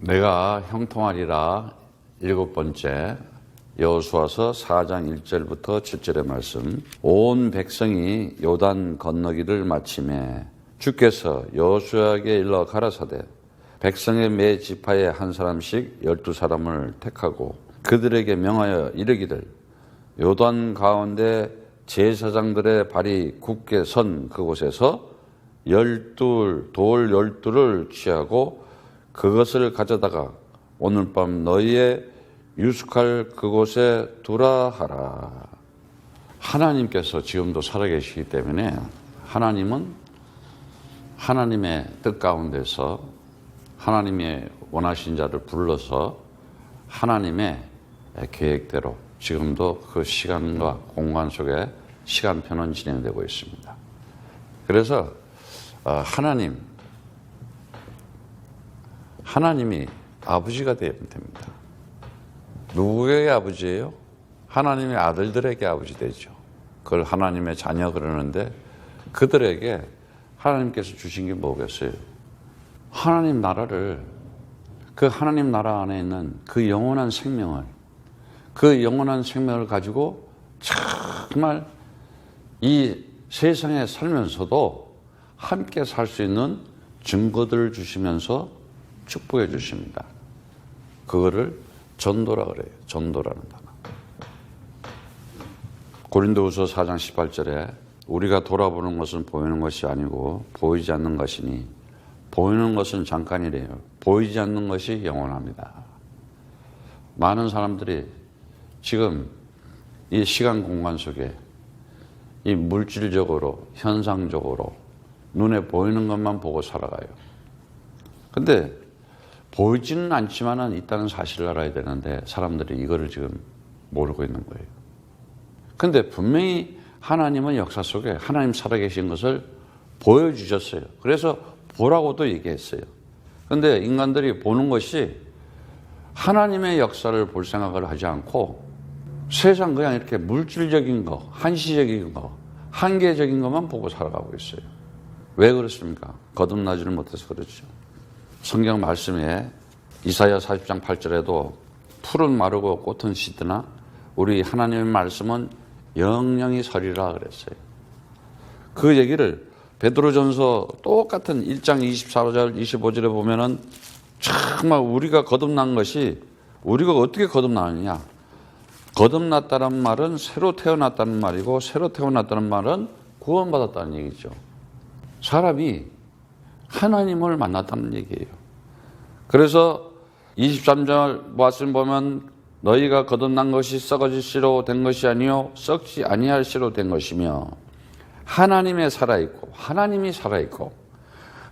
내가 형통하리라 7번째 여호수아서 4장 1절부터 7절의 말씀. 온 백성이 요단 건너기를 마치매 주께서 여호수아에게 일러 가라사대 백성의 매 지파에 한 사람씩 12사람을 택하고 그들에게 명하여 이르기를 요단 가운데 제사장들의 발이 굳게 선 그곳에서 돌 12를 취하고 그것을 가져다가 오늘 밤 너희의 유숙할 그곳에 두라 하라. 하나님께서 지금도 살아계시기 때문에 하나님은 하나님의 뜻 가운데서 하나님의 원하신 자를 불러서 하나님의 계획대로 지금도 그 시간과 공간 속에 시간표는 진행되고 있습니다. 그래서 하나님이 아버지가 되면 됩니다. 누구에게 아버지예요? 하나님의 아들들에게 아버지 되죠. 그걸 하나님의 자녀 그러는데 그들에게 하나님께서 주신 게 뭐겠어요? 하나님 나라를, 그 하나님 나라 안에 있는 그 영원한 생명을, 그 영원한 생명을 가지고 정말 이 세상에 살면서도 함께 살 수 있는 증거들을 주시면서 축복해 주십니다. 그거를 전도라 그래요. 전도라는 단어. 고린도후서 4장 18절에 우리가 돌아보는 것은 보이는 것이 아니고 보이지 않는 것이니 보이는 것은 잠깐이래요. 보이지 않는 것이 영원합니다. 많은 사람들이 지금 이 시간 공간 속에 이 물질적으로 현상적으로 눈에 보이는 것만 보고 살아가요. 근데 보이지는 않지만은 있다는 사실을 알아야 되는데 사람들이 이거를 지금 모르고 있는 거예요. 근데 분명히 하나님은 역사 속에 하나님 살아계신 것을 보여주셨어요. 그래서 보라고도 얘기했어요. 근데 인간들이 보는 것이 하나님의 역사를 볼 생각을 하지 않고 세상 그냥 이렇게 물질적인 거, 한시적인 거, 한계적인 것만 보고 살아가고 있어요. 왜 그렇습니까? 거듭나지를 못해서 그렇죠. 성경 말씀에 이사야 40장 8절에도 풀은 마르고 꽃은 시드나 우리 하나님의 말씀은 영영이 서리라 그랬어요. 그 얘기를 베드로전서 똑같은 1장 24절 25절에 보면은 정말 우리가 거듭난 것이 우리가 어떻게 거듭나느냐. 거듭났다는 말은 새로 태어났다는 말이고 새로 태어났다는 말은 구원받았다는 얘기죠. 사람이 하나님을 만났다는 얘기예요. 그래서 23절 말씀 보면 너희가 거듭난 것이 썩어질 씨로 된 것이 아니요 썩지 아니할 씨로 된 것이며 하나님이 살아있고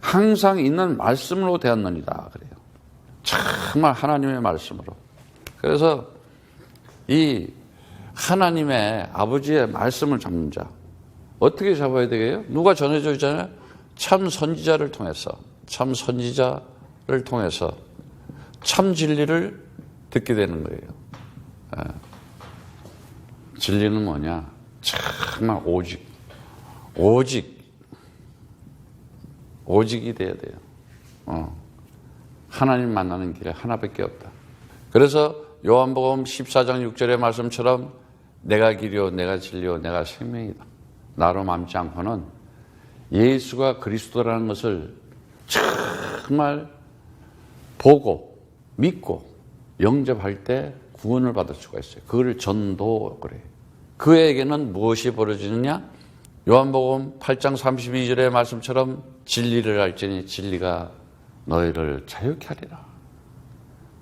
항상 있는 말씀으로 되었느니라 그래요. 정말 하나님의 말씀으로. 그래서 이 하나님의 아버지의 말씀을 잡는 자 어떻게 잡아야 되게요? 누가 전해져 있잖아요. 참 선지자를 통해서 참 진리를 듣게 되는 거예요. 진리는 뭐냐? 정말 오직이 돼야 돼요. 하나님 만나는 길에 하나밖에 없다. 그래서 요한복음 14장 6절의 말씀처럼 내가 길이요 내가 진리요 내가 생명이다. 나로 맘지 않고는 예수가 그리스도라는 것을 정말 보고 믿고 영접할 때 구원을 받을 수가 있어요. 그걸 전도 그래요. 그에게는 무엇이 벌어지느냐? 요한복음 8장 32절의 말씀처럼 진리를 알지니 진리가 너희를 자유케 하리라.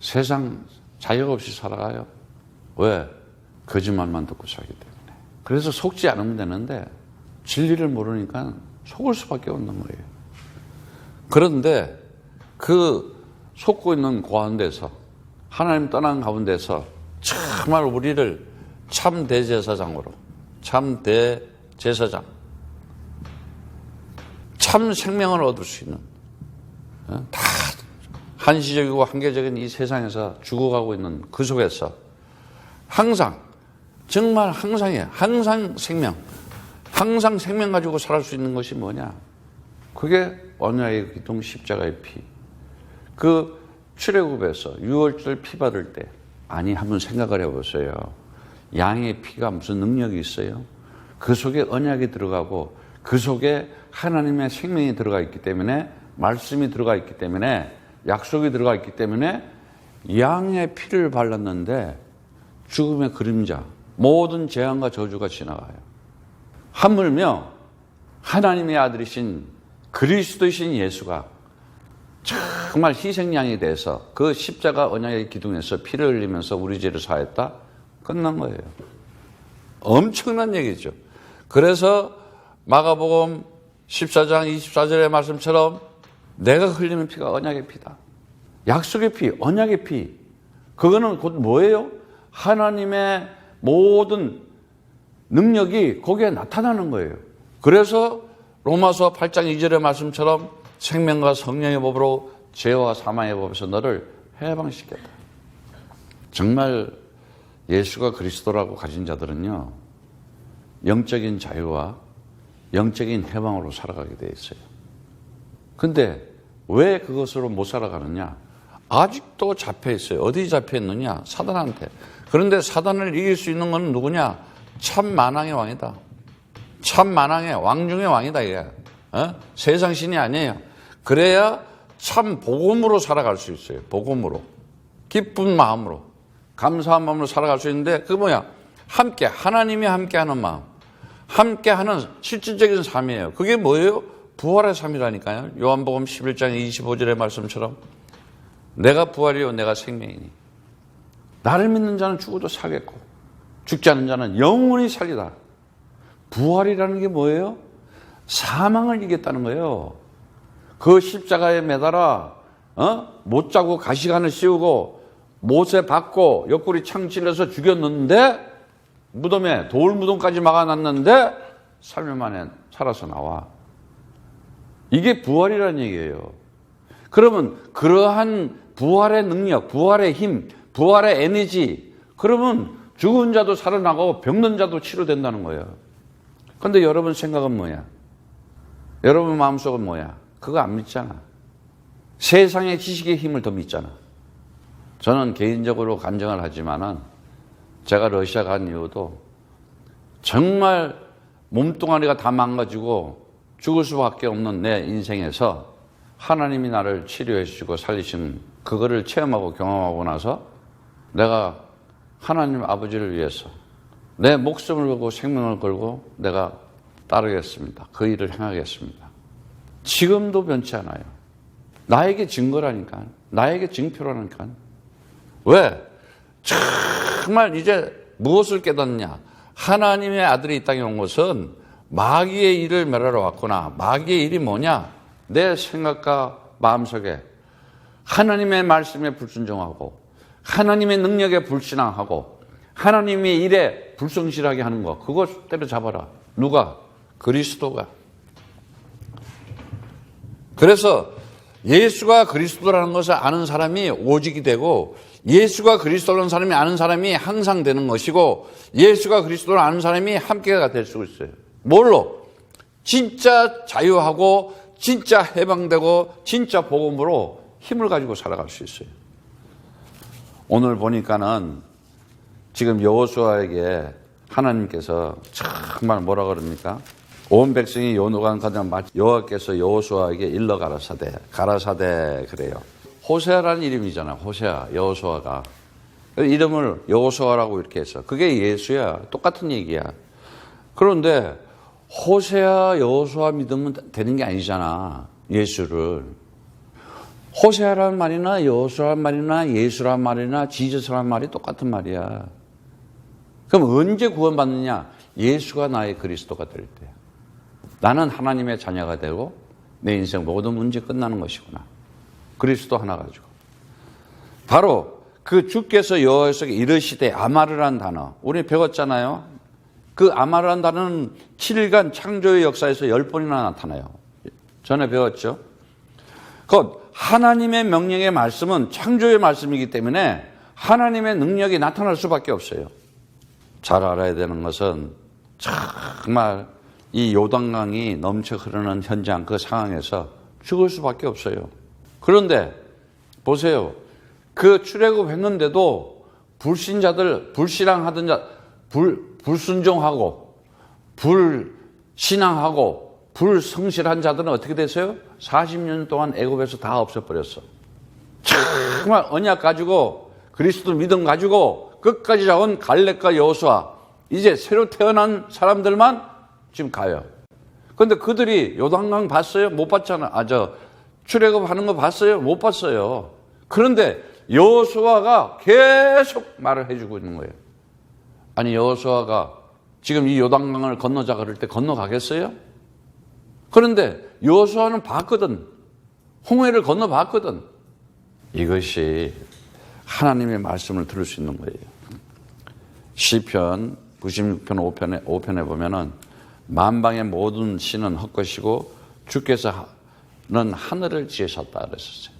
세상 자유 없이 살아가요. 왜? 거짓말만 듣고 살기 때문에. 그래서 속지 않으면 되는데 진리를 모르니까 속을 수밖에 없는 거예요. 그런데 그 속고 있는 가운데서 하나님 떠난 가운데서 정말 우리를 참 대제사장으로 참 생명을 얻을 수 있는 다 한시적이고 한계적인 이 세상에서 죽어가고 있는 그 속에서 항상 정말 항상 생명 가지고 살 수 있는 것이 뭐냐? 그게 언약의 기둥 십자가의 피. 그 출애굽에서 6월절 피 받을 때, 아니 한번 생각을 해보세요. 양의 피가 무슨 능력이 있어요? 그 속에 언약이 들어가고 그 속에 하나님의 생명이 들어가 있기 때문에, 말씀이 들어가 있기 때문에, 약속이 들어가 있기 때문에 양의 피를 발랐는데 죽음의 그림자, 모든 재앙과 저주가 지나가요. 하물며 하나님의 아들이신 그리스도이신 예수가 정말 희생양이 돼서 그 십자가 언약의 기둥에서 피를 흘리면서 우리 죄를 사했다? 끝난 거예요. 엄청난 얘기죠. 그래서 마가복음 14장 24절의 말씀처럼 내가 흘리는 피가 언약의 피다. 약속의 피, 언약의 피. 그거는 곧 뭐예요? 하나님의 모든 능력이 거기에 나타나는 거예요. 그래서 로마서 8장 2절의 말씀처럼 생명과 성령의 법으로 죄와 사망의 법에서 너를 해방시켰다. 정말 예수가 그리스도라고 가진 자들은요, 영적인 자유와 영적인 해방으로 살아가게 돼 있어요. 근데 왜 그것으로 못 살아가느냐? 아직도 잡혀 있어요. 어디 잡혀 있느냐? 사단한테. 그런데 사단을 이길 수 있는 건 누구냐? 참 만왕의 왕이다. 참 만왕의 왕 중의 왕이다, 이게. 세상 신이 아니에요. 그래야 참 복음으로 살아갈 수 있어요. 복음으로. 기쁜 마음으로. 감사한 마음으로 살아갈 수 있는데, 그게 뭐야? 함께, 하나님이 함께하는 마음. 함께하는 실질적인 삶이에요. 그게 뭐예요? 부활의 삶이라니까요. 요한복음 11장 25절의 말씀처럼 내가 부활이요 내가 생명이니 나를 믿는 자는 죽어도 살겠고 죽지 않는 자는 영원히 살리다. 부활이라는 게 뭐예요? 사망을 이겼다는 거예요. 그 십자가에 매달아 못 자고 가시관을 씌우고 못에 박고 옆구리 창 찔러서 죽였는데, 무덤에 돌무덤까지 막아놨는데 3일 만에 살아서 나와. 이게 부활이라는 얘기예요. 그러면 그러한 부활의 능력, 부활의 힘, 부활의 에너지, 그러면 죽은 자도 살아나고 병든 자도 치료된다는 거예요. 그런데 여러분 생각은 뭐야? 여러분 마음속은 뭐야? 그거 안 믿잖아. 세상의 지식의 힘을 더 믿잖아. 저는 개인적으로 간증을 하지만은 제가 러시아 간 이유도 정말 몸뚱아리가 다 망가지고 죽을 수밖에 없는 내 인생에서 하나님이 나를 치료해 주시고 살리신 그거를 체험하고 경험하고 나서 내가 하나님 아버지를 위해서 내 목숨을 걸고 생명을 걸고 내가 따르겠습니다. 그 일을 행하겠습니다. 지금도 변치 않아요. 나에게 증거라니까. 나에게 증표라니까. 왜? 정말 이제 무엇을 깨닫냐? 하나님의 아들이 이 땅에 온 것은 마귀의 일을 멸하러 왔구나. 마귀의 일이 뭐냐? 내 생각과 마음속에 하나님의 말씀에 불순종하고 하나님의 능력에 불신앙하고 하나님의 일에 불성실하게 하는 거, 그거 때려잡아라. 누가? 그리스도가. 그래서 예수가 그리스도라는 것을 아는 사람이 오직이 되고, 예수가 그리스도라는 사람이 아는 사람이 항상 되는 것이고, 예수가 그리스도를 아는 사람이 함께가 될 수 있어요. 뭘로? 진짜 자유하고 진짜 해방되고 진짜 복음으로 힘을 가지고 살아갈 수 있어요. 오늘 보니까는 지금 여호수아에게 하나님께서 정말 뭐라 그럽니까? 온 백성이 요노간 가장 여호와께서 여호수아에게 일러 가라사대 그래요. 호세아라는 이름이잖아. 호세아, 여호수아가. 이름을 여호수아라고 이렇게 했어. 그게 예수야. 똑같은 얘기야. 그런데 호세아, 여호수아 믿으면 되는 게 아니잖아. 예수를. 호세아라는 말이나 여호수아라는 말이나 예수라는 말이나 지저스라는 말이 똑같은 말이야. 그럼 언제 구원받느냐? 예수가 나의 그리스도가 될 때. 나는 하나님의 자녀가 되고 내 인생 모든 문제 끝나는 것이구나. 그리스도 하나 가지고. 바로 그 주께서 여호와에게 이르시되, 아마르라는 단어 우리 배웠잖아요. 그 아마르라는 단어는 7일간 창조의 역사에서 10번이나 나타나요. 전에 배웠죠. 곧 하나님의 명령의 말씀은 창조의 말씀이기 때문에 하나님의 능력이 나타날 수밖에 없어요. 잘 알아야 되는 것은 정말 이 요단강이 넘쳐 흐르는 현장, 그 상황에서 죽을 수밖에 없어요. 그런데 보세요. 그 출애굽했는데도 불신자들, 불신앙하던 자, 불순종하고 불신앙하고 불성실한 자들은 어떻게 됐어요? 40년 동안 애굽에서 다 없애버렸어. 정말 언약 가지고 그리스도 믿음 가지고 끝까지 잡은 갈렙과 여호수아, 이제 새로 태어난 사람들만 지금 가요. 그런데 그들이 요단강 봤어요? 못 봤잖아. 출애굽하는 거 봤어요? 못 봤어요. 그런데 여호수아가 계속 말을 해주고 있는 거예요. 아니, 여호수아가 지금 이 요단강을 건너자 그럴 때 건너가겠어요? 그런데 여호수아는 봤거든. 홍해를 건너봤거든. 이것이 하나님의 말씀을 들을 수 있는 거예요. 시편 96편 5편에 보면은 만방의 모든 신은 헛것이고 주께서는 하늘을 지으셨다 그랬었어요.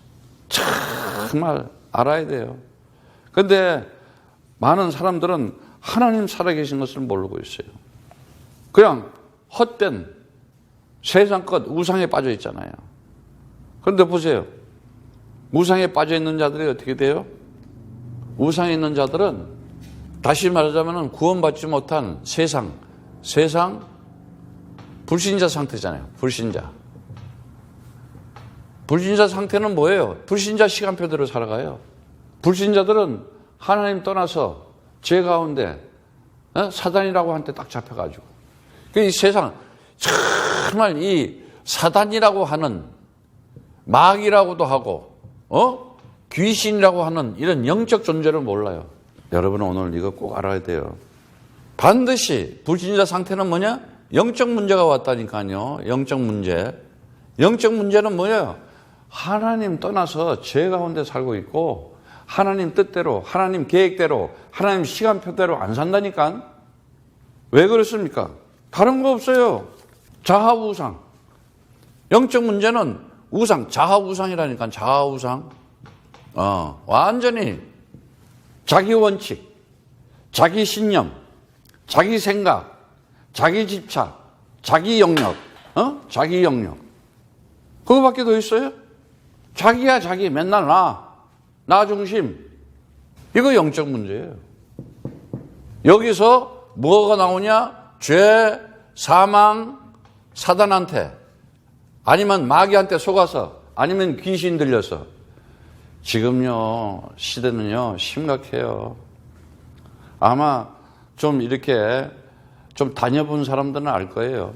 정말 알아야 돼요. 그런데 많은 사람들은 하나님 살아계신 것을 모르고 있어요. 그냥 헛된 세상 것 우상에 빠져 있잖아요. 그런데 보세요. 우상에 빠져 있는 자들이 어떻게 돼요? 우상에 있는 자들은 다시 말하자면 구원받지 못한 세상 불신자 상태잖아요. 불신자 상태는 뭐예요? 불신자 시간표대로 살아가요. 불신자들은 하나님 떠나서 죄 가운데 사단이라고 한테 딱 잡혀가지고 이 세상 정말 이 사단이라고 하는 마귀라고도 하고 귀신이라고 하는 이런 영적 존재를 몰라요. 여러분은 오늘 이거 꼭 알아야 돼요. 반드시 불신자 상태는 뭐냐? 영적 문제가 왔다니까요. 영적 문제. 영적 문제는 뭐예요? 하나님 떠나서 죄 가운데 살고 있고 하나님 뜻대로, 하나님 계획대로, 하나님 시간표대로 안 산다니까. 왜 그렇습니까? 다른 거 없어요. 자아우상. 영적 문제는 우상, 자아우상이라니까. 자아우상. 완전히 자기 원칙, 자기 신념, 자기 생각, 자기 집착, 자기 영역, 자기 영역. 그거밖에 더 있어요? 자기야 자기, 맨날 나 중심. 이거 영적 문제예요. 여기서 뭐가 나오냐? 죄, 사망, 사단한테, 아니면 마귀한테 속아서, 아니면 귀신 들려서. 지금요, 시대는요, 심각해요. 아마 좀 이렇게 좀 다녀본 사람들은 알 거예요.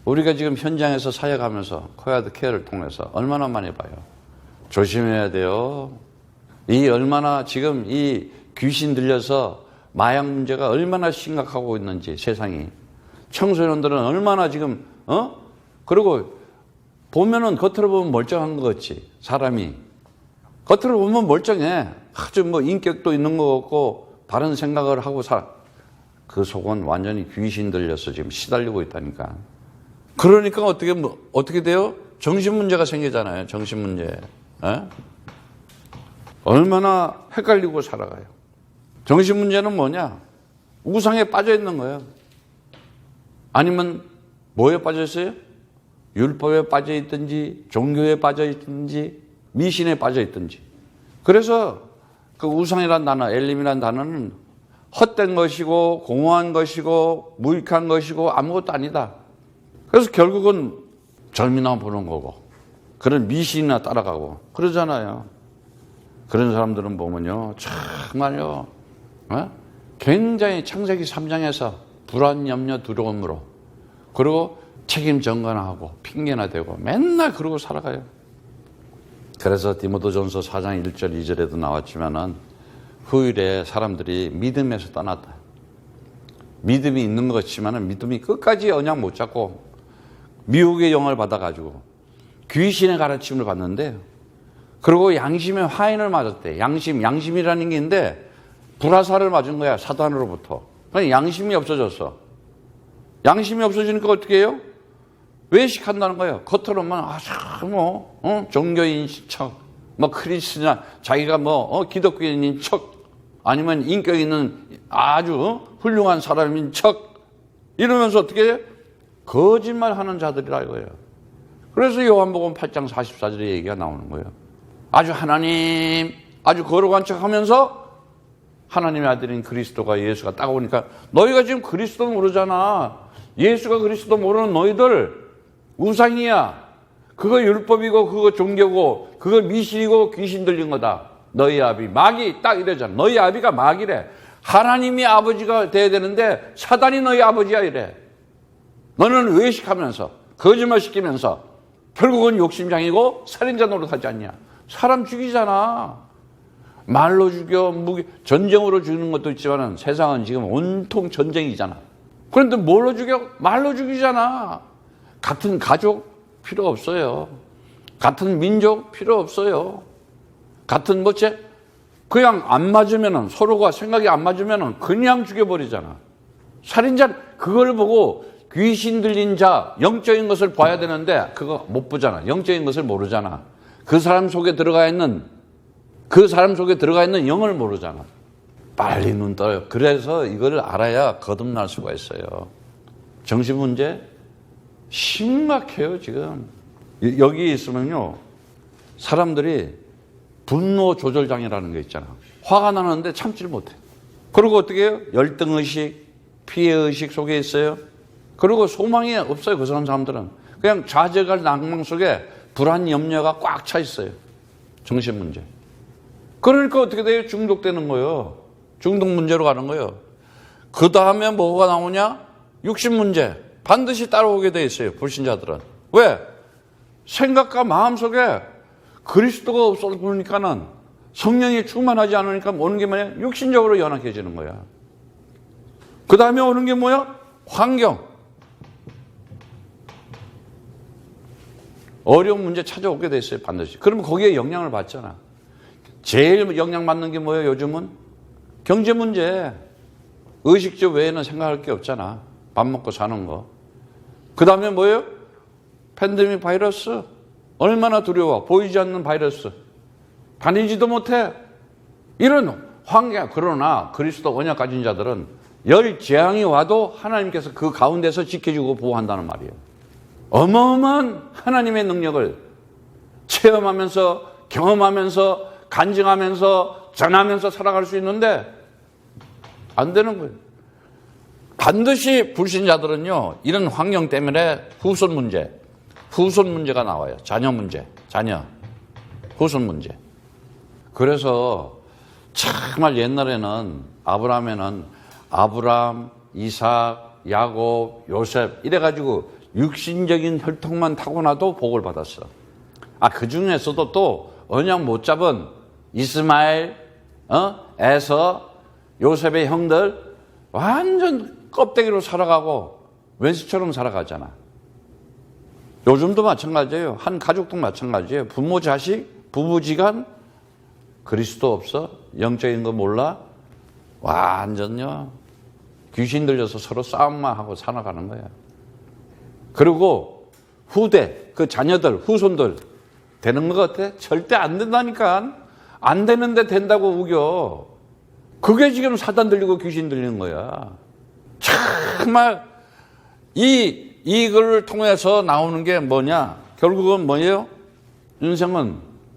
우리가 지금 현장에서 사역하면서 코야드 케어를 통해서 얼마나 많이 봐요. 조심해야 돼요. 이 얼마나 지금 이 귀신 들려서 마약 문제가 얼마나 심각하고 있는지 세상이. 청소년들은 얼마나 지금 그리고 보면은 겉으로 보면 멀쩡한 것 같지. 사람이 겉으로 보면 멀쩡해. 아주 뭐 인격도 있는 것 같고 바른 생각을 하고 그 속은 완전히 귀신 들려서 지금 시달리고 있다니까. 그러니까 어떻게 돼요? 정신 문제가 생기잖아요. 정신 문제. 얼마나 헷갈리고 살아가요. 정신 문제는 뭐냐? 우상에 빠져 있는 거예요. 아니면 뭐에 빠져 있어요? 율법에 빠져 있든지, 종교에 빠져 있든지, 미신에 빠져 있든지. 그래서 그 우상이란 단어, 엘림이란 단어는 헛된 것이고, 공허한 것이고, 무익한 것이고, 아무것도 아니다. 그래서 결국은 점이나 보는 거고, 그런 미신이나 따라가고, 그러잖아요. 그런 사람들은 보면요, 정말요, 굉장히 창세기 3장에서 불안, 염려, 두려움으로, 그리고 책임 전가하고, 핑계나 대고, 맨날 그러고 살아가요. 그래서 디모데전서 4장 1절 2절에도 나왔지만은 후일에 사람들이 믿음에서 떠났다. 믿음이 있는 것 같지만은 믿음이 끝까지 언약 못 잡고 미혹의 영을 받아가지고 귀신의 가르침을 받는데, 그리고 양심의 화인을 맞았대. 양심이라는 게 있는데 불화살을 맞은 거야, 사단으로부터. 그러니까 양심이 없어졌어. 양심이 없어지니까 어떻게 해요? 외식한다는 거예요. 겉으로만 종교인 척, 크리스찬, 자기가 기독교인인 척, 아니면 인격 있는 아주 훌륭한 사람인 척, 이러면서 어떻게 해요? 거짓말하는 자들이라 이거예요. 그래서 요한복음 8장 44절의 얘기가 나오는 거예요. 아주 하나님 아주 거룩한 척하면서 하나님의 아들인 그리스도가 예수가 딱 오니까 너희가 지금 그리스도 모르잖아. 예수가 그리스도 모르는 너희들 우상이야. 그거 율법이고 그거 종교고 그거 미신이고 귀신 들린 거다. 너희 아비 마귀 딱 이러잖아. 너희 아비가 마귀래. 하나님이 아버지가 돼야 되는데 사단이 너희 아버지야 이래. 너는 외식하면서 거짓말 시키면서 결국은 욕심장이고 살인자 노릇하지 않냐. 사람 죽이잖아. 말로 죽여, 전쟁으로 죽이는 것도 있지만 세상은 지금 온통 전쟁이잖아. 그런데 뭘로 죽여? 말로 죽이잖아. 같은 가족 필요 없어요. 같은 민족 필요 없어요. 같은 뭐지? 그냥 안 맞으면은, 서로가 생각이 안 맞으면은 그냥 죽여버리잖아. 살인자, 그걸 보고 귀신 들린 자, 영적인 것을 봐야 되는데 그거 못 보잖아. 영적인 것을 모르잖아. 그 사람 속에 들어가 있는 영을 모르잖아. 빨리 눈 떠요. 그래서 이걸 알아야 거듭날 수가 있어요. 정신 문제 심각해요, 지금. 여기 있으면요, 사람들이 분노 조절 장애라는 게 있잖아. 화가 나는데 참지를 못해. 그리고 어떻게 해요? 열등의식, 피해의식 속에 있어요. 그리고 소망이 없어요, 그 사람들은. 그냥 좌절과 낭망 속에 불안, 염려가 꽉 차 있어요. 정신 문제. 그러니까 어떻게 돼요? 중독되는 거예요. 중독 문제로 가는 거예요. 그 다음에 뭐가 나오냐? 육신 문제. 반드시 따라오게 돼 있어요, 불신자들은. 왜? 생각과 마음 속에 그리스도가 없어지니까는 성령이 충만하지 않으니까 오는 게 뭐냐? 육신적으로 연약해지는 거야. 그 다음에 오는 게 뭐야? 환경. 어려운 문제 찾아오게 돼 있어요, 반드시. 그러면 거기에 영향을 받잖아. 제일 영향받는 게 뭐예요, 요즘은? 경제 문제. 의식주 외에는 생각할 게 없잖아. 밥 먹고 사는 거. 그 다음에 뭐예요? 팬데믹 바이러스. 얼마나 두려워. 보이지 않는 바이러스. 다니지도 못해. 이런 환경. 그러나 그리스도 언약 가진 자들은 열 재앙이 와도 하나님께서 그 가운데서 지켜주고 보호한다는 말이에요. 어마어마한 하나님의 능력을 체험하면서, 경험하면서, 간증하면서, 전하면서 살아갈 수 있는데 안 되는 거예요. 반드시 불신자들은요, 이런 환경 때문에 후손 문제가 나와요. 자녀 문제, 후손 문제. 그래서 정말 옛날에는 아브람, 이삭, 야곱, 요셉 이래가지고 육신적인 혈통만 타고나도 복을 받았어. 그 중에서도 또 언약 못 잡은 이스마엘, 에서, 요셉의 형들 완전 껍데기로 살아가고 왼수처럼 살아가잖아. 요즘도 마찬가지예요. 한 가족도 마찬가지예요. 부모, 자식, 부부지간 그리스도 없어? 영적인 거 몰라? 완전요. 귀신 들려서 서로 싸움만 하고 살아가는 거야. 그리고 후대, 그 자녀들, 후손들 되는 것 같아? 절대 안 된다니까. 안 되는데 된다고 우겨. 그게 지금 사단 들리고 귀신 들리는 거야. 정말 이걸 통해서 나오는 게 뭐냐? 결국은 뭐예요? 인생은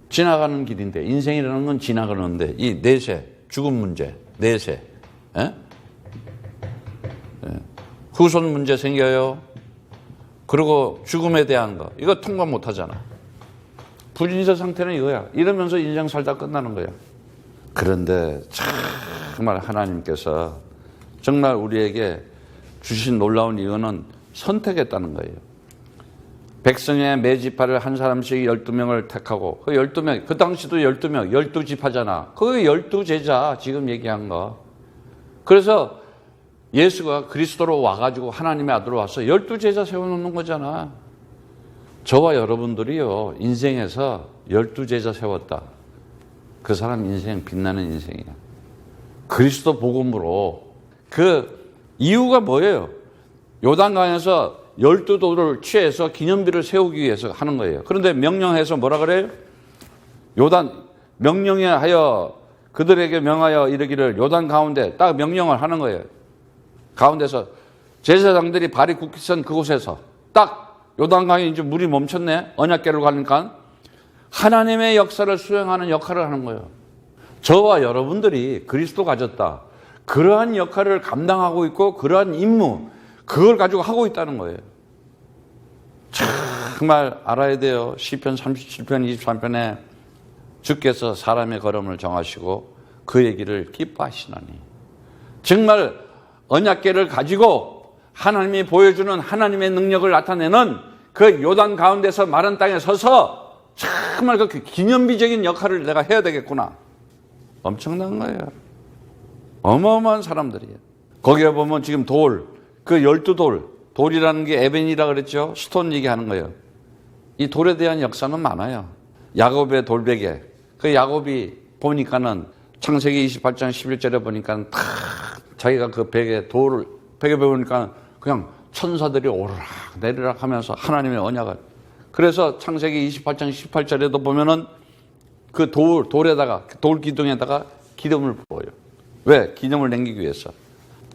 지나가는 길인데, 인생이라는 건 지나가는데, 이 내세, 죽음 문제, 내세, 후손 문제 생겨요. 그리고 죽음에 대한 거, 이거 통과 못 하잖아. 불인서 상태는 이거야. 이러면서 인생 살다 끝나는 거야. 그런데 정말 하나님께서 정말 우리에게 주신 놀라운 이유는 선택했다는 거예요. 백성의 매지파를 한 사람씩 12명을 택하고, 그 12명, 그 당시도 12명, 12지파잖아. 그 12제자 지금 얘기한 거. 그래서 예수가 그리스도로 와가지고 하나님의 아들로 와서 12제자 세워놓는 거잖아. 저와 여러분들이요, 인생에서 12제자 세웠다. 그 사람 인생 빛나는 인생이야. 그리스도 복음으로. 그 이유가 뭐예요? 요단강에서 12돌을 취해서 기념비를 세우기 위해서 하는 거예요. 그런데 명령해서 뭐라 그래요? 명령에 하여 그들에게 명하여 이르기를, 요단 가운데 딱 명령을 하는 거예요. 가운데서 제사장들이 발이 굳기 선 그곳에서 딱 요단강에 이제 물이 멈췄네. 언약궤를 가니까 하나님의 역사를 수행하는 역할을 하는 거예요. 저와 여러분들이 그리스도 가졌다. 그러한 역할을 감당하고 있고 그러한 임무, 그걸 가지고 하고 있다는 거예요. 정말 알아야 돼요. 시편 37편 23편에 주께서 사람의 걸음을 정하시고 그 얘기를 기뻐하시나니. 정말 언약궤를 가지고 하나님이 보여주는 하나님의 능력을 나타내는 그 요단 가운데서 마른 땅에 서서 정말 그 기념비적인 역할을 내가 해야 되겠구나. 엄청난 거예요. 어마어마한 사람들이에요. 거기에 보면 지금 그 12돌, 돌이라는 게 에벤이라 그랬죠. 스톤 얘기하는 거예요. 이 돌에 대한 역사는 많아요. 야곱의 돌베개. 그 야곱이 보니까는 창세기 28장 11절에 보니까 다 자기가 그 베개 보니까 그냥 천사들이 오르락 내리락 하면서 하나님의 언약을. 그래서 창세기 28장 18절에도 보면은 그 돌에다가, 돌 기둥에다가 기름을 부어요. 왜? 기념을 남기기 위해서.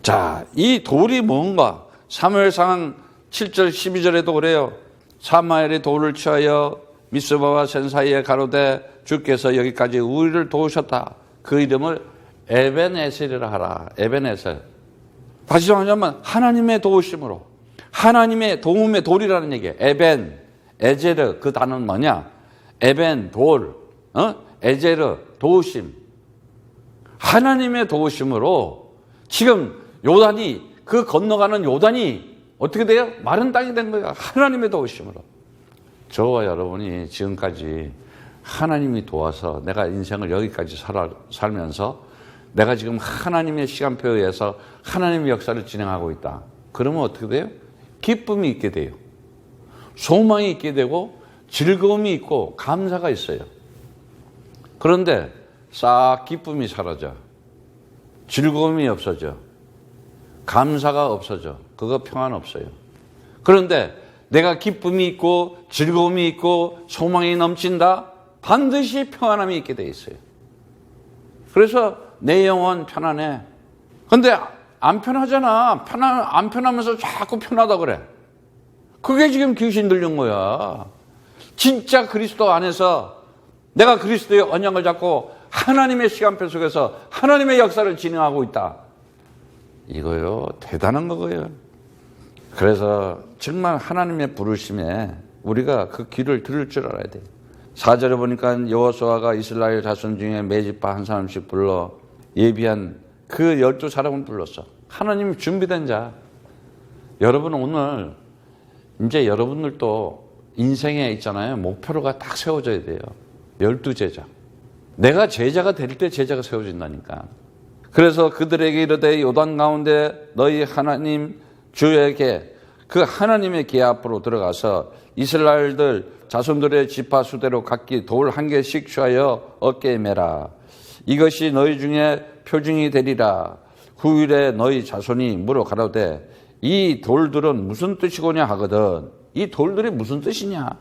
자, 이 돌이 뭔가? 사무엘상 7절 12절에도 그래요. 사무엘이 돌을 취하여 미스바와 센 사이에 가로되 주께서 여기까지 우리를 도우셨다. 그 이름을 에벤에셀이라 하라. 에벤에셀. 다시 말하자면 하나님의 도우심으로. 하나님의 도움의 돌이라는 얘기예요. 에벤, 에제르. 그 단어는 뭐냐? 에벤, 돌. 에제르, 도우심. 하나님의 도우심으로 지금 요단이, 그 건너가는 요단이 어떻게 돼요? 마른 땅이 된 거예요. 하나님의 도우심으로. 저와 여러분이 지금까지 하나님이 도와서 내가 인생을 여기까지 살면서 내가 지금 하나님의 시간표에 의해서 하나님의 역사를 진행하고 있다. 그러면 어떻게 돼요? 기쁨이 있게 돼요. 소망이 있게 되고 즐거움이 있고 감사가 있어요. 그런데 싹 기쁨이 사라져. 즐거움이 없어져. 감사가 없어져. 그거 평안 없어요. 그런데 내가 기쁨이 있고 즐거움이 있고 소망이 넘친다? 반드시 평안함이 있게 돼 있어요. 그래서 내 영혼 편안해. 근데 안 편하잖아. 안 편하면서 자꾸 편하다 그래. 그게 지금 귀신 들린 거야. 진짜 그리스도 안에서 내가 그리스도의 언약을 잡고 하나님의 시간표 속에서 하나님의 역사를 진행하고 있다. 이거요, 대단한 거고요. 그래서 정말 하나님의 부르심에 우리가 그 귀를 들을 줄 알아야 돼요. 4절에 보니까 여호수아가 이스라엘 자손 중에 매집파 한 사람씩 불러 예비한 그 12사람을 불렀어. 하나님 준비된 자. 여러분 오늘 이제 여러분들도 인생에 있잖아요. 목표가 딱 세워져야 돼요. 12제자. 내가 제자가 될 때 제자가 세워진다니까. 그래서 그들에게 이르되 요단 가운데 너희 하나님 주에게 그 하나님의 궤 앞으로 들어가서 이스라엘들 자손들의 지파 수대로 각기 돌 한 개씩 취하여 어깨에 매라. 이것이 너희 중에 표징이 되리라. 후일에 너희 자손이 물어 가로되 이 돌들은 무슨 뜻이고냐 하거든. 이 돌들이 무슨 뜻이냐?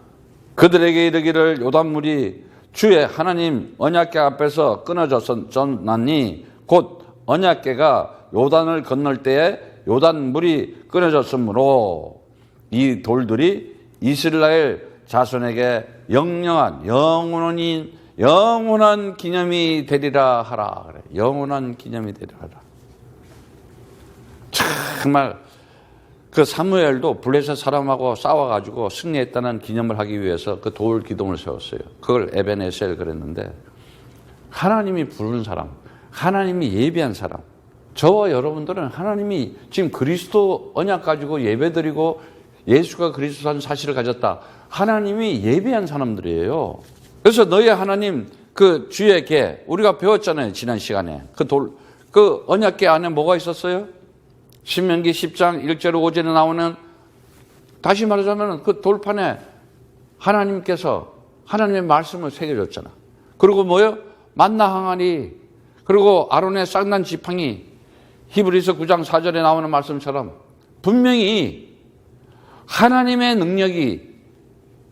그들에게 이르기를 요단물이 주의 하나님 언약궤 앞에서 끊어졌었나니 곧 언약궤가 요단을 건널 때에 요단물이 끊어졌으므로 이 돌들이 이스라엘 자손에게 영원한 기념이 되리라 하라. 그래. 영원한 기념이 되리라 하라. 정말 그 사무엘도 블레셋 사람하고 싸워가지고 승리했다는 기념을 하기 위해서 그 돌 기둥을 세웠어요. 그걸 에벤에셀 그랬는데 하나님이 부른 사람, 하나님이 예비한 사람. 저와 여러분들은 하나님이 지금 그리스도 언약 가지고 예배드리고 예수가 그리스도라는 사실을 가졌다. 하나님이 예비한 사람들이에요. 그래서 너희 하나님 그 주의 궤 우리가 배웠잖아요. 지난 시간에. 그 언약궤 안에 뭐가 있었어요? 신명기 10장 1절 5절에 나오는, 다시 말하자면 그 돌판에 하나님께서 하나님의 말씀을 새겨줬잖아. 그리고 뭐요? 만나 항아리, 그리고 아론의 쌍난 지팡이, 히브리서 9장 4절에 나오는 말씀처럼 분명히 하나님의 능력이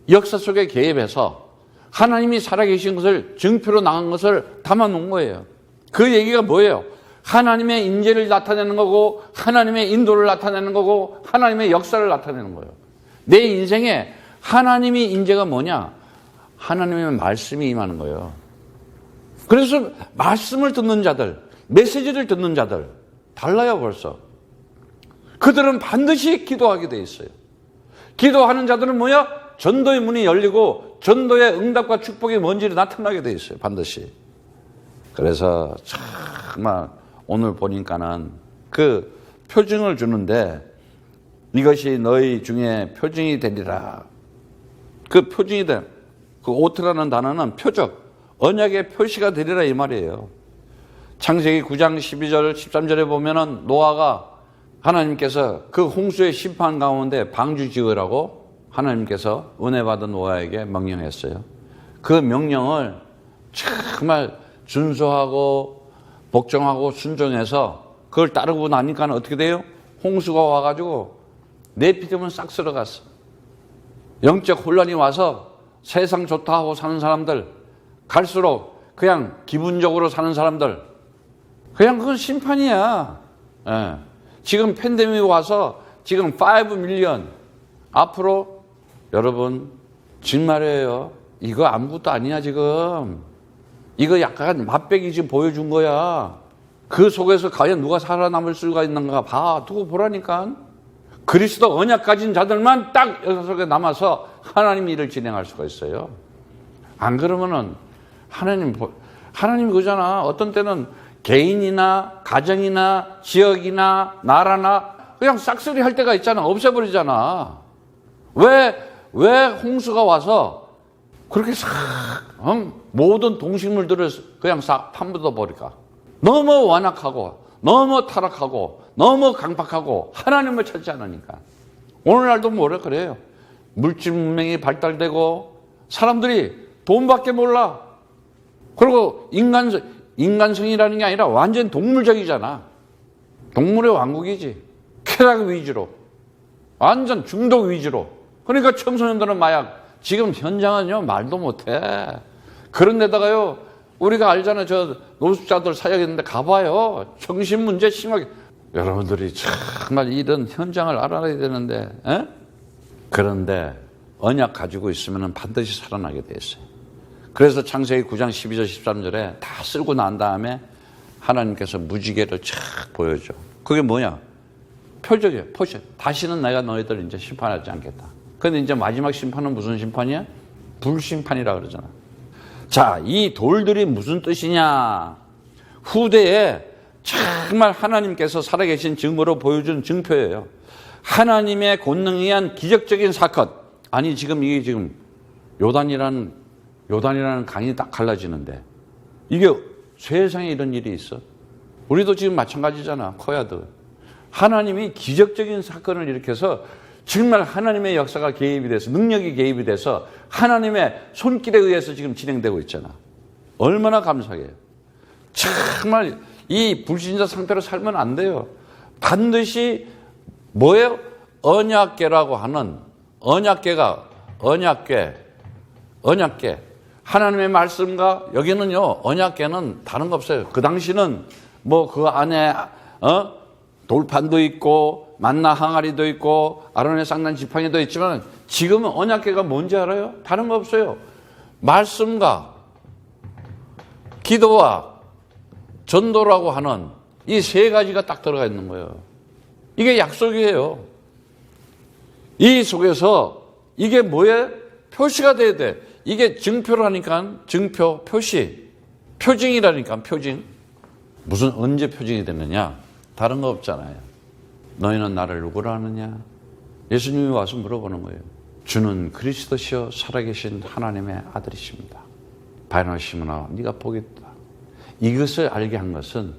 역사 속에 개입해서 하나님이 살아계신 것을 증표로 나간 것을 담아놓은 거예요. 그 얘기가 뭐예요? 하나님의 인재를 나타내는 거고 하나님의 인도를 나타내는 거고 하나님의 역사를 나타내는 거예요. 내 인생에 하나님의 인재가 뭐냐? 하나님의 말씀이 임하는 거예요. 그래서 말씀을 듣는 자들, 메시지를 듣는 자들 달라요 벌써. 그들은 반드시 기도하게 돼 있어요. 기도하는 자들은 뭐야? 전도의 문이 열리고 전도의 응답과 축복이 뭔지 나타나게 돼 있어요. 반드시. 그래서 정말 오늘 보니까는 그 표징을 주는데 이것이 너희 중에 표징이 되리라. 그 표징이 돼. 그 오트라는 단어는 표적, 언약의 표시가 되리라 이 말이에요. 창세기 9장 12절 13절에 보면은 노아가 하나님께서 그 홍수의 심판 가운데 방주 지으라고 하나님께서 은혜 받은 노아에게 명령했어요. 그 명령을 정말 준수하고 복종하고 순종해서 그걸 따르고 나니까 어떻게 돼요? 홍수가 와가지고 내 피디면 싹 쓸어갔어. 영적 혼란이 와서 세상 좋다 하고 사는 사람들, 갈수록 그냥 기분적으로 사는 사람들, 그냥 그건 심판이야. 예. 지금 팬데믹이 와서 지금 5 밀리언 앞으로 여러분 정말이에요. 이거 아무것도 아니야 지금. 이거 약간 맛배기 지금 보여준 거야. 그 속에서 과연 누가 살아남을 수가 있는가 봐. 두고 보라니까. 그리스도 언약 가진 자들만 딱 여기 속에 남아서 하나님 일을 진행할 수가 있어요. 안 그러면은 하나님 그잖아. 어떤 때는 개인이나 가정이나 지역이나 나라나 그냥 싹쓸이 할 때가 있잖아. 없애버리잖아. 왜 홍수가 와서 그렇게 싹 모든 동식물들을 그냥 싹 파묻어 버릴까? 너무 완악하고 너무 타락하고 너무 강박하고 하나님을 찾지 않으니까. 오늘날도 뭐라 그래요. 물질 문명이 발달되고 사람들이 돈밖에 몰라. 그리고 인간성이라는 게 아니라 완전 동물적이잖아. 동물의 왕국이지. 쾌락 위주로. 완전 중독 위주로. 그러니까 청소년들은 마약. 지금 현장은요 말도 못해. 그런데다가요 우리가 알잖아요. 저 노숙자들 사역했는데 가봐요. 정신문제 심하게. 여러분들이 정말 이런 현장을 알아야 되는데 에? 그런데 언약 가지고 있으면 반드시 살아나게 돼 있어요. 그래서 창세기 9장 12절 13절에 다 쓸고 난 다음에 하나님께서 무지개를 쫙 보여줘. 그게 뭐냐? 표적이에요. 표적. 다시는 내가 너희들 이제 심판하지 않겠다. 근데 이제 마지막 심판은 무슨 심판이야? 불심판이라 그러잖아. 자, 이 돌들이 무슨 뜻이냐? 후대에 정말 하나님께서 살아계신 증거로 보여준 증표예요. 하나님의 권능에 의한 기적적인 사건. 아니 지금 이게 지금 요단이라는 강이 딱 갈라지는데 이게 세상에 이런 일이 있어. 우리도 지금 마찬가지잖아. 코야드. 하나님이 기적적인 사건을 일으켜서 정말 하나님의 역사가 개입이 돼서 능력이 개입이 돼서 하나님의 손길에 의해서 지금 진행되고 있잖아. 얼마나 감사해요. 정말 이 불신자 상태로 살면 안 돼요. 반드시 뭐예요? 언약궤라고 하는 언약궤. 하나님의 말씀과 여기는요 언약궤는 다른 거 없어요. 그 당시는 뭐 그 안에 돌판도 있고 만나 항아리도 있고 아론의 쌍난 지팡이도 있지만 지금은 언약궤가 뭔지 알아요? 다른 거 없어요. 말씀과 기도와 전도라고 하는 이 세 가지가 딱 들어가 있는 거예요. 이게 약속이에요. 이 속에서 이게 뭐예요? 표시가 돼야 돼. 이게 증표라니까 증표, 표시. 표징이라니까 표징. 무슨 언제 표징이 됐느냐? 다른 거 없잖아요. 너희는 나를 누구라 하느냐? 예수님이 와서 물어보는 거예요. 주는 그리스도시요 살아계신 하나님의 아들이십니다. 바요나 시므나 네가 보겠다. 이것을 알게 한 것은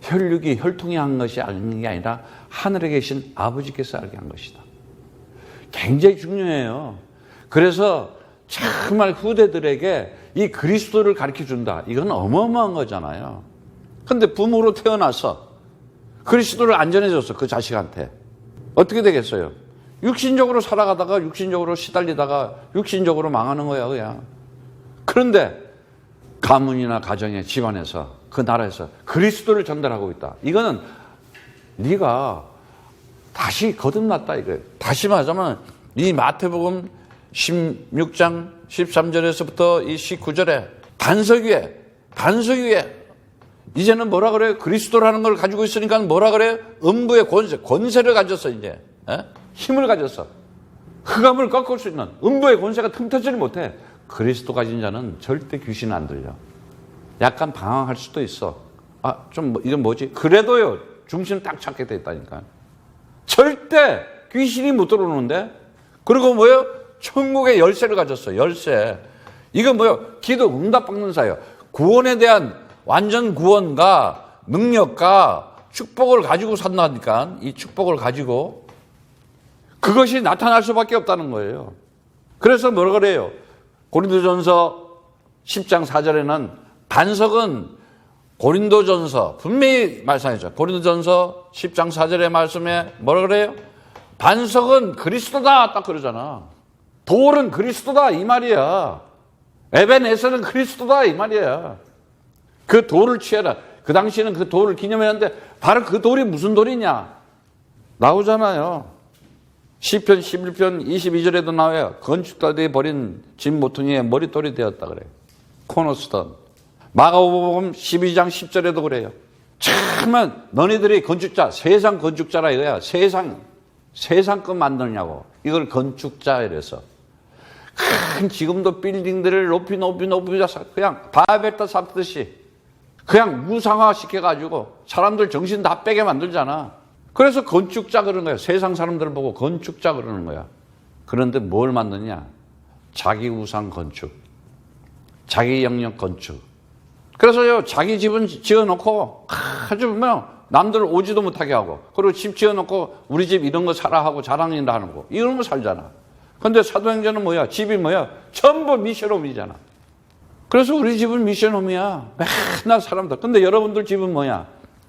혈통이 한 것이 아닌 게 아니라 하늘에 계신 아버지께서 알게 한 것이다. 굉장히 중요해요. 그래서 정말 후대들에게 이 그리스도를 가르쳐준다. 이건 어마어마한 거잖아요. 근데 부모로 태어나서 그리스도를 안 전해줬어. 그 자식한테. 어떻게 되겠어요? 육신적으로 살아가다가 육신적으로 시달리다가 육신적으로 망하는 거야 그냥. 그런데 가문이나 가정에 집안에서 그 나라에서 그리스도를 전달하고 있다. 이거는 네가 다시 거듭났다 이거예요. 다시 말하자면 이 마태복음 16장 13절에서부터 이 19절에 단석 위에 반석 위에. 이제는 뭐라 그래요? 그리스도라는 걸 가지고 있으니까 뭐라 그래요? 음부의 권세를 가졌어, 이제. 힘을 가졌어. 흑암을 꺾을 수 있는 음부의 권세가 틈타지를 못해. 그리스도 가진 자는 절대 귀신 안 들려. 약간 방황할 수도 있어. 이건 뭐지? 그래도요, 중심 딱 찾게 돼 있다니까. 절대 귀신이 못 들어오는데? 그리고 뭐예요? 천국의 열쇠를 가졌어, 열쇠. 이건 뭐예요? 기도 응답 받는 사예요. 구원에 대한 완전 구원과 능력과 축복을 가지고 산다니까. 이 축복을 가지고. 그것이 나타날 수밖에 없다는 거예요. 그래서 뭐라 그래요? 고린도전서 10장 4절에는 반석은 고린도전서 분명히 말씀하죠. 고린도전서 10장 4절의 말씀에 뭐라 그래요? 반석은 그리스도다 딱 그러잖아. 돌은 그리스도다 이 말이야. 에벤에서는 그리스도다 이 말이야. 그 돌을 취해라. 그 당시에는 그 돌을 기념했는데 바로 그 돌이 무슨 돌이냐? 나오잖아요. 시편 11편 22절에도 나와요. 건축자들이 버린 진 모퉁이의 머릿돌이 되었다 그래요. 코너스톤. 마가복음 12장 10절에도 그래요. 참만 너희들이 건축자, 세상 건축자라 이거야. 세상 거 만드냐고. 이걸 건축자 이래서. 큰 지금도 빌딩들을 높이 그냥 바벨탑 쌓듯이 그냥 무상화 시켜가지고 사람들 정신 다 빼게 만들잖아. 그래서 건축자 그러는 거야. 세상 사람들을 보고 건축자 그러는 거야. 그런데 뭘 만드냐? 자기 우상 건축, 자기 영역 건축. 그래서요, 자기 집은 지어놓고 아주 남들 오지도 못하게 하고, 그리고 집 지어놓고 우리 집 이런 거 사라 하고 자랑이라 하는 거, 이런 거 살잖아. 근데 사도행전은 뭐야? 집이 뭐야? 전부 미션홈이잖아. 그래서 우리 집은 미션홈이야. 맨날 사람들. 근데 여러분들 집은 뭐야?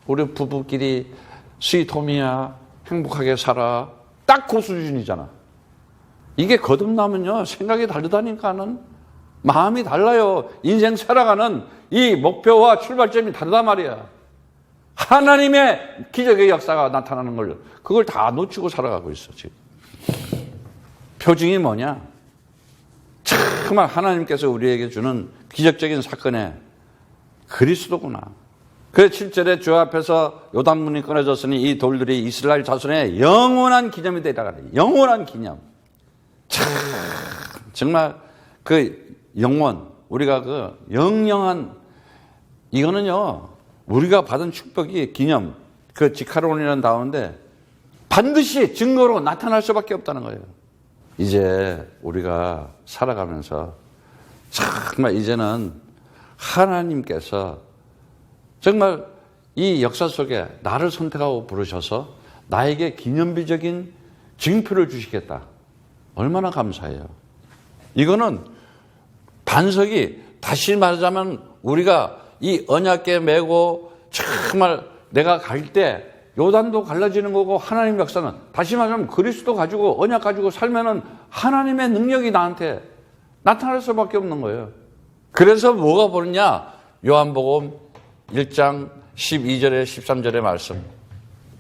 우리 부부끼리 스윗홈이야. 행복하게 살아. 딱 그 수준이잖아. 이게 거듭나면요, 생각이 다르다니까는. 마음이 달라요. 인생 살아가는 이 목표와 출발점이 다르단 말이야. 하나님의 기적의 역사가 나타나는 걸, 그걸 다 놓치고 살아가고 있어, 지금. 표징이 뭐냐? 정말 하나님께서 우리에게 주는 기적적인 사건의 그리스도구나. 그 7절에 주 앞에서 요단문이 끊어졌으니 이 돌들이 이스라엘 자손의 영원한 기념이 되리라. 영원한 기념. 참, 정말 그 영원, 우리가 그 영영한, 이거는요, 우리가 받은 축복이 기념, 그 지카론이라는 단어인데 반드시 증거로 나타날 수밖에 없다는 거예요. 이제 우리가 살아가면서 정말 이제는 하나님께서 정말 이 역사 속에 나를 선택하고 부르셔서 나에게 기념비적인 징표를 주시겠다. 얼마나 감사해요. 이거는 반석이, 다시 말하자면 우리가 이 언약궤 메고 정말 내가 갈 때 요단도 갈라지는 거고, 하나님 역사는 다시 말하면 그리스도 가지고 언약 가지고 살면은 하나님의 능력이 나한테 나타날 수밖에 없는 거예요. 그래서 뭐가 보느냐? 요한복음 1장 12절에 13절의 말씀.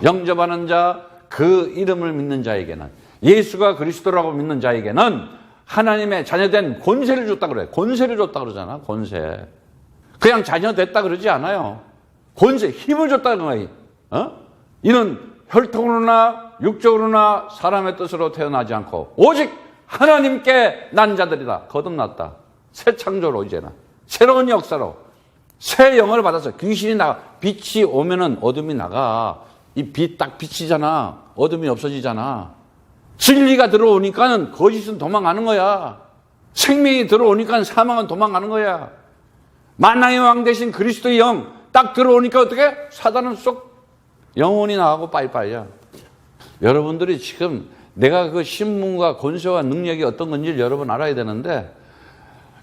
영접하는 자, 그 이름을 믿는 자에게는, 예수가 그리스도라고 믿는 자에게는 하나님의 자녀된 권세를 줬다 그래요. 권세를 줬다 그러잖아. 권세. 그냥 자녀 됐다 그러지 않아요. 권세, 힘을 줬다는 거예요. 이는 혈통으로나 육적으로나 사람의 뜻으로 태어나지 않고 오직 하나님께 난 자들이다. 거듭났다. 새 창조로, 이제는 새로운 역사로 새 영을 받아서 귀신이 나가. 빛이 오면은 어둠이 나가. 이 빛 딱 빛이잖아. 어둠이 없어지잖아. 진리가 들어오니까는 거짓은 도망가는 거야. 생명이 들어오니까 사망은 도망가는 거야. 만왕의 왕 대신 그리스도의 영 딱 들어오니까 어떻게? 사단은 쏙 영혼이 나가고 빠이빠이야. 여러분들이 지금 내가 그 신분과 권세와 능력이 어떤 건지 여러분 알아야 되는데,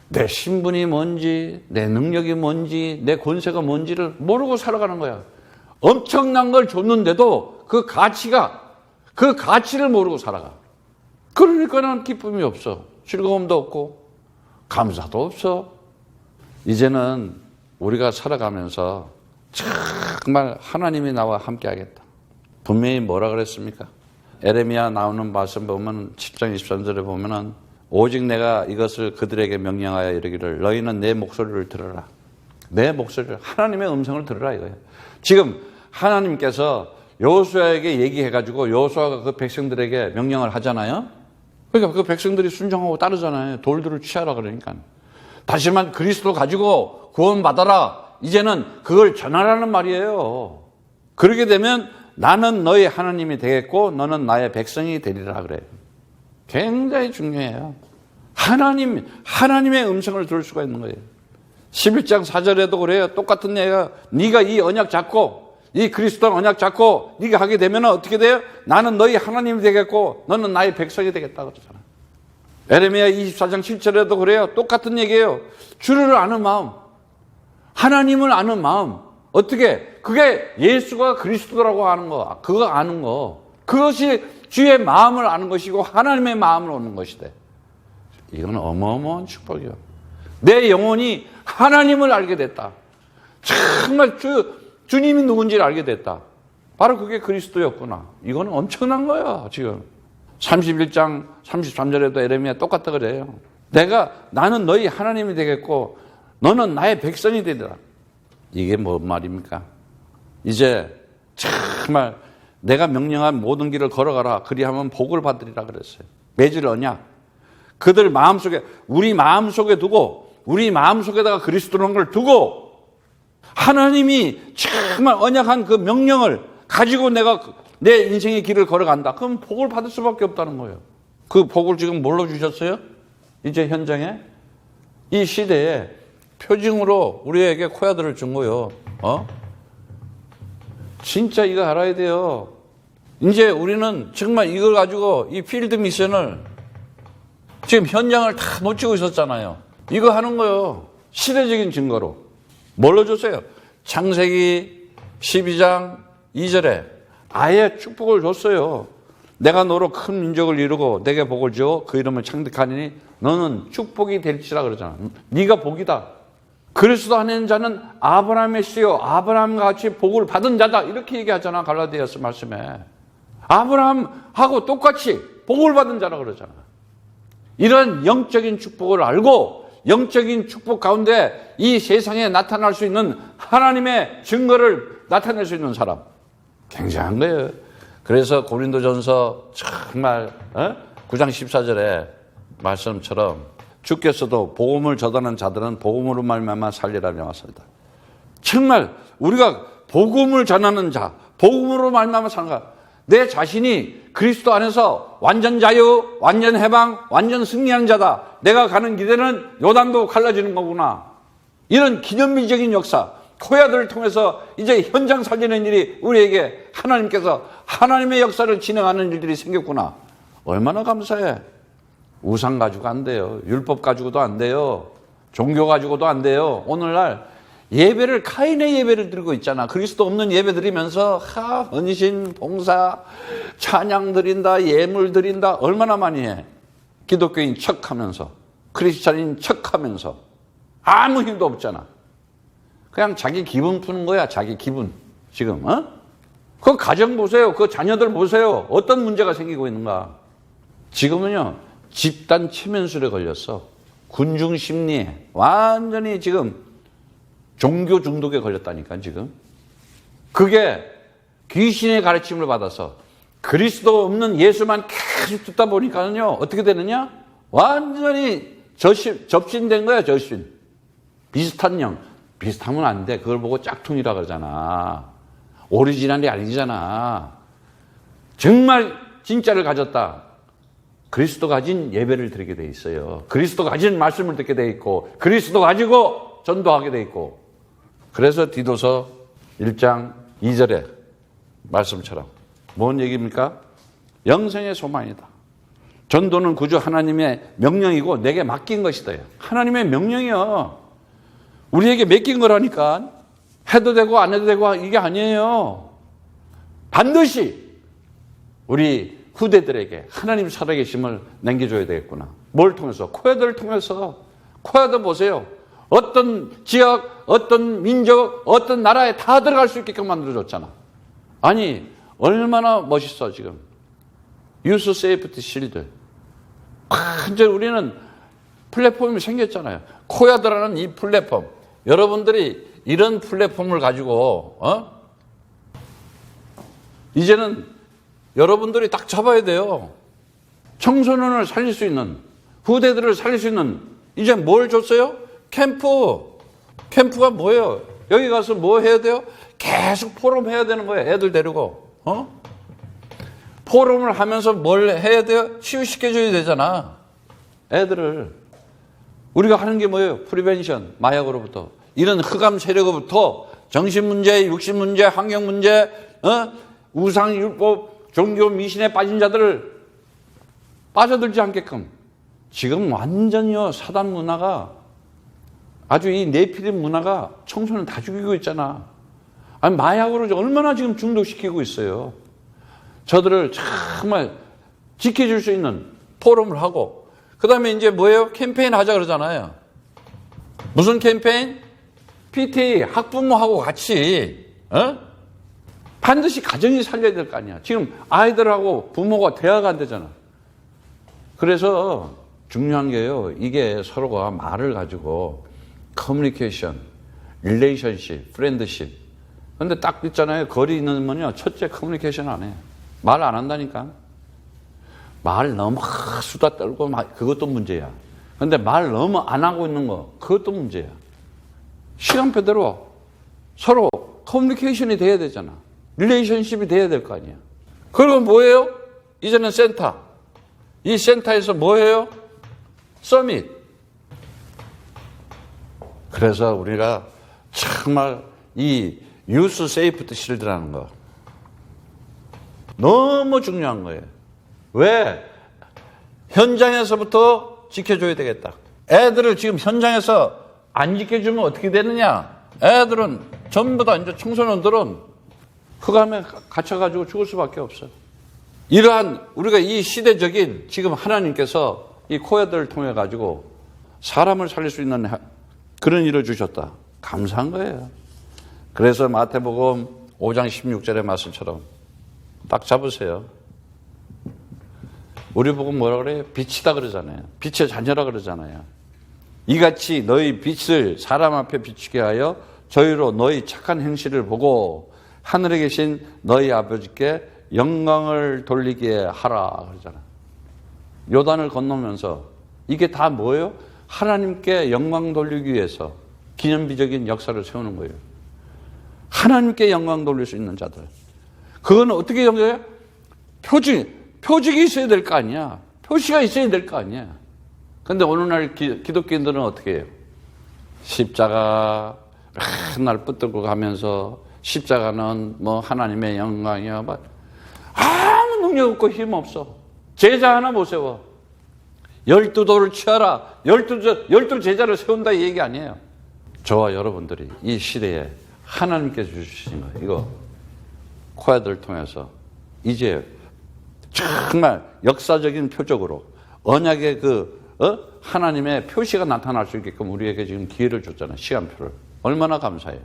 내 신분이 뭔지, 내 능력이 뭔지, 내 권세가 뭔지를 모르고 살아가는 거야. 엄청난 걸 줬는데도 그 가치를 모르고 살아가. 그러니까는 기쁨이 없어. 즐거움도 없고 감사도 없어. 이제는 우리가 살아가면서 정말 하나님이 나와 함께 하겠다. 분명히 뭐라 그랬습니까? 에레미야 나오는 말씀 보면 7장 23절에 보면은 오직 내가 이것을 그들에게 명령하여 이르기를 너희는 내 목소리를 들어라. 내 목소리를, 하나님의 음성을 들으라 이거예요. 지금 하나님께서 여호수아에게 얘기해가지고 여호수아가 그 백성들에게 명령을 하잖아요. 그러니까 그 백성들이 순종하고 따르잖아요. 돌들을 취하라 그러니까. 다시만 그리스도 가지고 구원받아라. 이제는 그걸 전하라는 말이에요. 그렇게 되면 나는 너희 하나님이 되겠고 너는 나의 백성이 되리라 그래요. 굉장히 중요해요. 하나님의 음성을 들을 수가 있는 거예요. 11장 4절에도 그래요. 똑같은 얘기가, 네가 이 언약 잡고 이 그리스도 언약 잡고 네가 하게 되면 어떻게 돼요? 나는 너희 하나님이 되겠고 너는 나의 백성이 되겠다 그러잖아. 에레미야 24장 7절에도 그래요. 똑같은 얘기예요. 주를 아는 마음, 하나님을 아는 마음. 어떻게? 그게 예수가 그리스도라고 하는 거, 그거 아는 거. 그것이 주의 마음을 아는 것이고 하나님의 마음을 아는 것이다. 이건 어마어마한 축복이요. 내 영혼이 하나님을 알게 됐다. 정말 주님이 누군지를 알게 됐다. 바로 그게 그리스도였구나. 이거는 엄청난 거야, 지금. 31장 33절에도 에레미야 똑같다 그래요. 나는 너희 하나님이 되겠고 너는 나의 백성이 되리라. 이게 뭔 말입니까? 이제 정말 내가 명령한 모든 길을 걸어가라. 그리하면 복을 받으리라 그랬어요. 맺을 언약. 그들 마음속에, 우리 마음속에 두고, 우리 마음속에다가 그리스도라는 걸 두고 하나님이 정말 언약한 그 명령을 가지고 내가 내 인생의 길을 걸어간다. 그럼 복을 받을 수밖에 없다는 거예요. 그 복을 지금 뭘로 주셨어요? 이제 현장에 이 시대에 표징으로 우리에게 코야들을 준 거예요. 진짜 이거 알아야 돼요. 이제 우리는 정말 이걸 가지고 이 필드 미션을 지금 현장을 다 놓치고 있었잖아요. 이거 하는 거예요. 시대적인 증거로. 뭘로 줬어요? 창세기 12장 2절에 아예 축복을 줬어요. 내가 너로 큰 민족을 이루고 내게 복을 주어 그 이름을 창득하니 너는 축복이 될지라 그러잖아. 네가 복이다. 그리스도 안에 있는 자는 아브라함의 씨요 아브라함과 같이 복을 받은 자다. 이렇게 얘기하잖아. 갈라디아서 말씀에. 아브라함하고 똑같이 복을 받은 자라 그러잖아. 이런 영적인 축복을 알고 영적인 축복 가운데 이 세상에 나타날 수 있는 하나님의 증거를 나타낼 수 있는 사람. 굉장한 거예요. 그래서 고린도전서 정말 9장 14절에 말씀처럼 주께서도 복음을 전하는 자들은 복음으로 말미암아 살리라 명하셨습니다. 정말 우리가 복음을 전하는 자, 복음으로 말미암아 사는 자, 내 자신이 그리스도 안에서 완전 자유, 완전 해방, 완전 승리한 자다. 내가 가는 길에는 요단도 갈라지는 거구나. 이런 기념비적인 역사, 코야들을 통해서 이제 현장 살리는 일이 우리에게 하나님께서 하나님의 역사를 진행하는 일들이 생겼구나. 얼마나 감사해. 우상 가지고 안 돼요. 율법 가지고도 안 돼요. 종교 가지고도 안 돼요. 오늘날 예배를, 카인의 예배를 드리고 있잖아. 그리스도 없는 예배 드리면서 헌신, 봉사, 찬양 드린다, 예물 드린다. 얼마나 많이 해. 기독교인 척하면서, 크리스찬인 척하면서 아무 힘도 없잖아. 그냥 자기 기분 푸는 거야. 자기 기분. 지금 그 가정 보세요. 그 자녀들 보세요. 어떤 문제가 생기고 있는가. 지금은요 집단 체면술에 걸렸어. 군중 심리에 완전히 지금 종교 중독에 걸렸다니까. 지금 그게 귀신의 가르침을 받아서 그리스도 없는 예수만 계속 듣다 보니까요 어떻게 되느냐, 완전히 접신된 거야. 접신. 비슷한 영. 비슷하면 안 돼. 그걸 보고 짝퉁이라 그러잖아. 오리지널이 아니잖아. 정말 진짜를 가졌다. 그리스도 가진 예배를 드리게 돼 있어요. 그리스도 가진 말씀을 듣게 돼 있고 그리스도 가지고 전도하게 돼 있고. 그래서 디도서 1장 2절에 말씀처럼 뭔 얘기입니까? 영생의 소망이다. 전도는 구주 하나님의 명령이고 내게 맡긴 것이다. 하나님의 명령이요. 우리에게 맡긴 거라니까. 해도 되고 안 해도 되고 이게 아니에요. 반드시 우리 후대들에게 하나님 살아계심을 남겨줘야 되겠구나. 뭘 통해서? 코야들을 통해서. 코야들 보세요. 어떤 지역, 어떤 민족, 어떤 나라에 다 들어갈 수 있게끔 만들어줬잖아. 아니 얼마나 멋있어 지금. 유스 세이프티 실드. 완전 우리는 플랫폼이 생겼잖아요. 코야들하는 이 플랫폼. 여러분들이 이런 플랫폼을 가지고 이제는 여러분들이 딱 잡아야 돼요. 청소년을 살릴 수 있는, 후대들을 살릴 수 있는, 이제 뭘 줬어요? 캠프가 뭐예요? 여기 가서 뭐 해야 돼요? 계속 포럼 해야 되는 거예요. 애들 데리고. 포럼을 하면서 뭘 해야 돼요? 치유시켜줘야 되잖아. 애들을. 우리가 하는 게 뭐예요? 프리벤션, 마약으로부터. 이런 흑암 세력으로부터 정신문제, 육신문제, 환경문제, 우상율법, 종교 미신에 빠진 자들을 빠져들지 않게끔. 지금 완전히요, 사단 문화가 아주 이 네피림 문화가 청소년 다 죽이고 있잖아. 아니, 마약으로 얼마나 지금 중독시키고 있어요. 저들을 정말 지켜줄 수 있는 포럼을 하고, 그 다음에 이제 뭐예요? 캠페인 하자 그러잖아요. 무슨 캠페인? PT, 학부모하고 같이, 반드시 가정이 살려야 될 거 아니야. 지금 아이들하고 부모가 대화가 안 되잖아. 그래서 중요한 게요, 이게 서로가 말을 가지고 커뮤니케이션, 릴레이션십, 프렌드십. 근데 딱 있잖아요. 거리 있는 분은요, 첫째 커뮤니케이션 안 해. 말 안 한다니까. 말 너무 수다 떨고 그것도 문제야. 근데 말 너무 안 하고 있는 거, 그것도 문제야. 시간표대로 서로 커뮤니케이션이 돼야 되잖아. 릴레이션십이 돼야 될 거 아니야. 그리고 뭐예요? 이제는 센터. 이 센터에서 뭐예요? 서밋. 그래서 우리가 정말 이 유스 세이프티 실드라는 거 너무 중요한 거예요. 왜? 현장에서부터 지켜줘야 되겠다. 애들을 지금 현장에서 안 지켜주면 어떻게 되느냐? 애들은 전부 다 이제 청소년들은 흑암에 갇혀가지고 죽을 수밖에 없어. 이러한 우리가 이 시대적인 지금 하나님께서 이 코야들을 통해 가지고 사람을 살릴 수 있는 그런 일을 주셨다. 감사한 거예요. 그래서 마태복음 5장 16절의 말씀처럼 딱 잡으세요. 우리 보고 뭐라 그래요? 빛이다 그러잖아요. 빛의 자녀라 그러잖아요. 이같이 너희 빛을 사람 앞에 비추게 하여 저희로 너희 착한 행실을 보고 하늘에 계신 너희 아버지께 영광을 돌리게 하라 그러잖아요. 요단을 건너면서 이게 다 뭐예요? 하나님께 영광 돌리기 위해서 기념비적인 역사를 세우는 거예요. 하나님께 영광 돌릴 수 있는 자들. 그거는 어떻게 정해요? 표직이 있어야 될 거 아니야. 표시가 있어야 될 거 아니야. 근데 오늘날 기독교인들은 어떻게 해요? 십자가 날 붙들고 가면서 십자가는 뭐 하나님의 영광이야. 아무 능력 없고 힘 없어. 제자 하나 못 세워. 12도를 취하라. 12 제자를 세운다 이 얘기 아니에요. 저와 여러분들이 이 시대에 하나님께서 주신 거 이거 코야들을 통해서 이제 정말 역사적인 표적으로 언약의 하나님의 표시가 나타날 수 있게끔 우리에게 지금 기회를 줬잖아요. 시간표를. 얼마나 감사해요.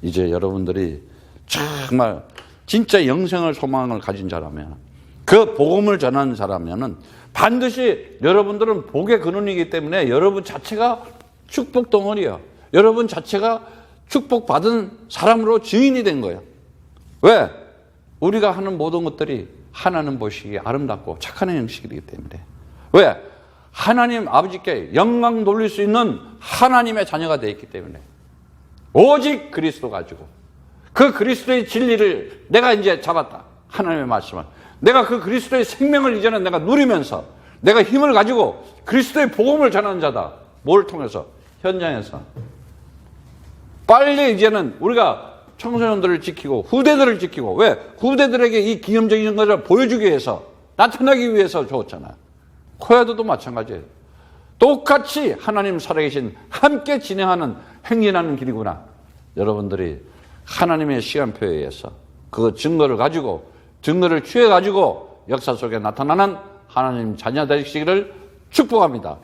이제 여러분들이 정말 진짜 영생을 소망을 가진 자라면 그 복음을 전하는 자라면은 반드시 여러분들은 복의 근원이기 때문에 여러분 자체가 축복 덩어리야. 여러분 자체가 축복받은 사람으로 증인이 된 거예요. 왜? 우리가 하는 모든 것들이 하나님 보시기에 아름답고 착한 형식이기 때문에. 왜? 하나님 아버지께 영광 돌릴 수 있는 하나님의 자녀가 되어 있기 때문에. 오직 그리스도 가지고 그 그리스도의 진리를 내가 이제 잡았다. 하나님의 말씀을. 내가 그 그리스도의 생명을 이제는 내가 누리면서 내가 힘을 가지고 그리스도의 복음을 전하는 자다. 뭘 통해서? 현장에서. 빨리 이제는 우리가 청소년들을 지키고 후대들을 지키고 왜? 후대들에게 이 기념적인 것을 보여주기 위해서 나타나기 위해서 줬잖아요. 코야도도 마찬가지예요. 똑같이 하나님 살아계신 함께 진행하는 행진하는 길이구나. 여러분들이 하나님의 시간표에 의해서 그 증거를 가지고 증거를 취해 가지고 역사 속에 나타나는 하나님 자녀 되시기를 축복합니다.